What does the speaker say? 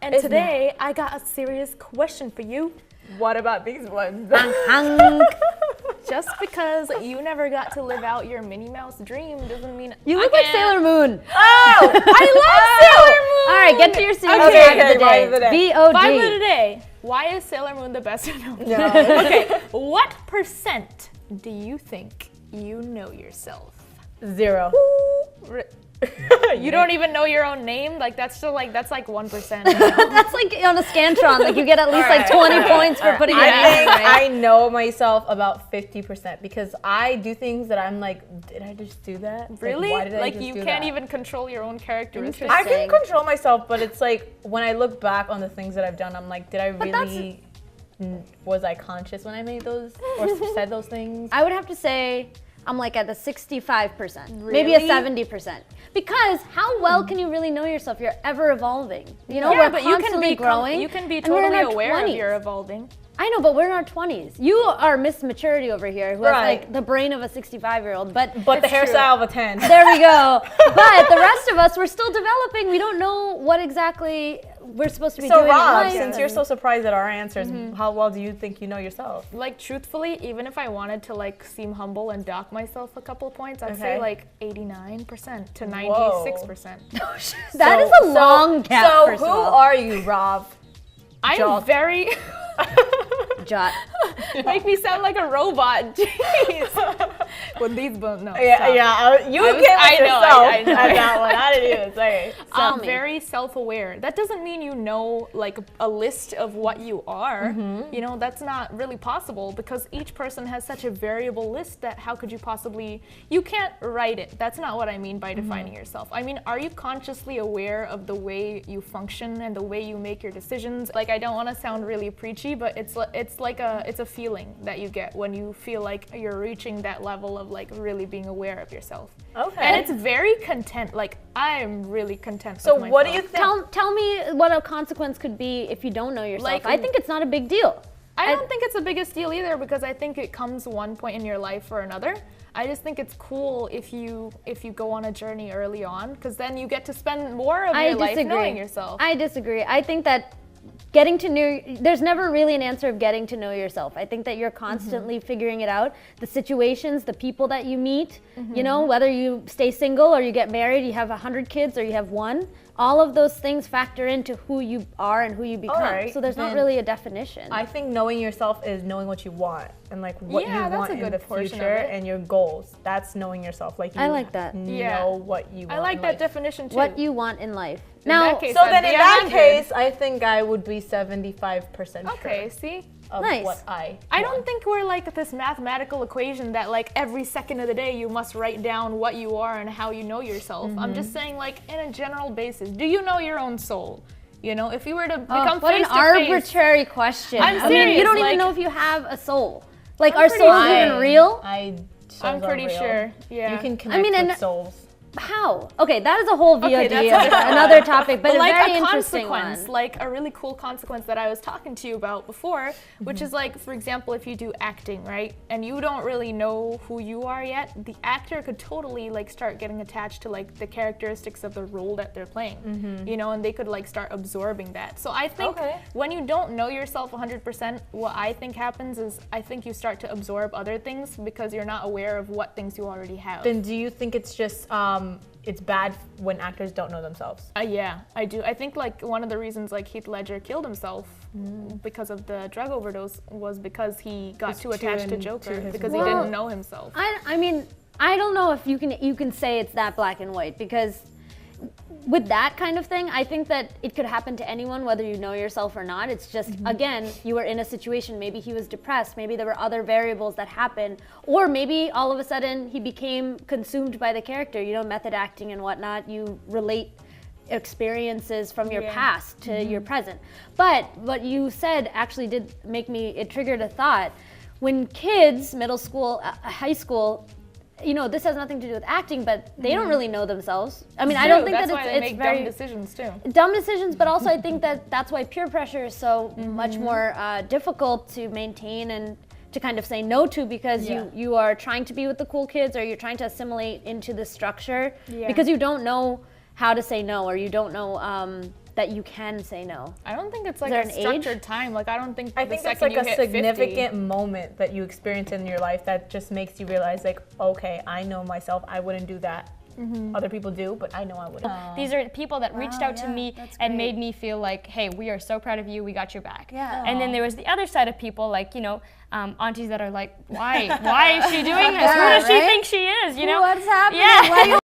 And today I got a serious question for you. What about these ones? Just because you never got to live out your Minnie Mouse dream doesn't mean You look like Sailor Moon. Oh, I love Sailor Moon! All right, get to your serious Okay, vibe of the day. VOD. Vibe of the day. Why is Sailor Moon the best? No. Okay, what percent do you think you know yourself? 0. You don't even know your own name? Like that's still like that's like 1%. That's like on a Scantron. Like you get at least like 20 points for putting your I name think right. I know myself about 50% because I do things that I'm like, did I just do that? Really? Why did I Like just you do can't that? even control your own characteristics. I can control myself, but it's like when I look back on the things that I've done, I'm like, did I really? Was I conscious when I made those or said those things? I would have to say I'm like at a 65%, maybe a 70%. Because how well can you really know yourself? You're ever evolving. You know, we're but you can constantly be growing. You can be and we're in totally our aware 20s. of your evolving. I know, but we're in our 20s. You are Miss Maturity over here, who has like the brain of a 65-year-old. But the hairstyle of a 10. There we go. But the rest of us, we're still developing. We don't know what exactly we're supposed to be doing in Rob, life. since you're so surprised at our answers, how well do you think you know yourself? Like truthfully, even if I wanted to like seem humble and dock myself a couple of points, I'd say like 89% to 96%. That is a long gap. So first who of all. are you, Rob? I'm very Jot. make me sound like a robot. Jeez. With these bones, no. You came with yourself I know. at that one. I didn't even say it. I'm very self-aware. That doesn't mean you know like a list of what you are. You know, that's not really possible because each person has such a variable list that how could you possibly, you can't write it. That's not what I mean by defining yourself. I mean, are you consciously aware of the way you function and the way you make your decisions? Like, I don't want to sound really preachy, but it's like a feeling that you get when you feel like you're reaching that level of like really being aware of yourself. Okay. And it's very content. Like I am really content. So with what do myself. you think? Tell me what a consequence could be if you don't know yourself. Like, I think it's not a big deal. I don't think it's the biggest deal either because I think it comes one point in your life or another. I just think it's cool if you go on a journey early on because then you get to spend more of your life knowing yourself. I disagree. I think that getting to know, there's never really an answer of getting to know yourself. I think that you're constantly figuring it out. The situations, the people that you meet, you know, whether you stay single or you get married, you have 100 kids or you have one, all of those things factor into who you are and who you become. Right. So there's not really a definition. I think knowing yourself is knowing what you want and like what you want in the future and your goals. That's knowing yourself. Like you I like that. know what you want. I like in that life. definition too. What you want in life. Now, So then in that case, I think I would be 75% okay, sure see? of Nice. what I don't think we're like this mathematical equation that like every second of the day you must write down what you are and how you know yourself. I'm just saying like in a general basis, do you know your own soul? You know, if you were to become what an face to face, arbitrary question. I'm I mean, you serious, don't even like- know if you have a soul. Like, I'm are pretty souls sure. even real? I'm pretty sure. Yeah. You can connect and with souls. How? Okay, that is a whole VOD, that's another topic, but a like very a interesting consequence, one. like a really cool consequence that I was talking to you about before, which is like, for example, if you do acting, right, and you don't really know who you are yet, the actor could totally like start getting attached to like the characteristics of the role that they're playing, you know, and they could like start absorbing that. So I think when you don't know yourself 100%, what I think happens is I think you start to absorb other things because you're not aware of what things you already have. Then do you think it's just it's bad when actors don't know themselves? Yeah, I do. I think like one of the reasons like Heath Ledger killed himself because of the drug overdose was because he got too attached to Joker because he didn't know himself. I mean, I don't know if you can say it's that black and white because with that kind of thing, I think that it could happen to anyone, whether you know yourself or not. It's just, again, you were in a situation, maybe he was depressed, maybe there were other variables that happened, or maybe all of a sudden he became consumed by the character, you know, method acting and whatnot. You relate experiences from your past to your present. But what you said actually did make me, it triggered a thought. When kids, middle school, high school, you know, this has nothing to do with acting, but they don't really know themselves. I mean, I don't think that's that why it's they make very dumb decisions too. dumb decisions, but also I think that that's why peer pressure is so much more difficult to maintain and to kind of say no to because you are trying to be with the cool kids or you're trying to assimilate into the structure because you don't know how to say no or you don't know that you can say no? I don't think it's like there a an age? structured time. Like I don't think I the think it's second like you a hit 50 significant moment that you experience in your life that just makes you realize, like, okay, I know myself. I wouldn't do that. Other people do, but I know I wouldn't. These are people that reached out to me and made me feel like, hey, we are so proud of you, we got your back. Yeah. And then there was the other side of people, like, you know, aunties that are like, why is she doing this? Who does she think she is? You know, What's happening? Yeah. Why are you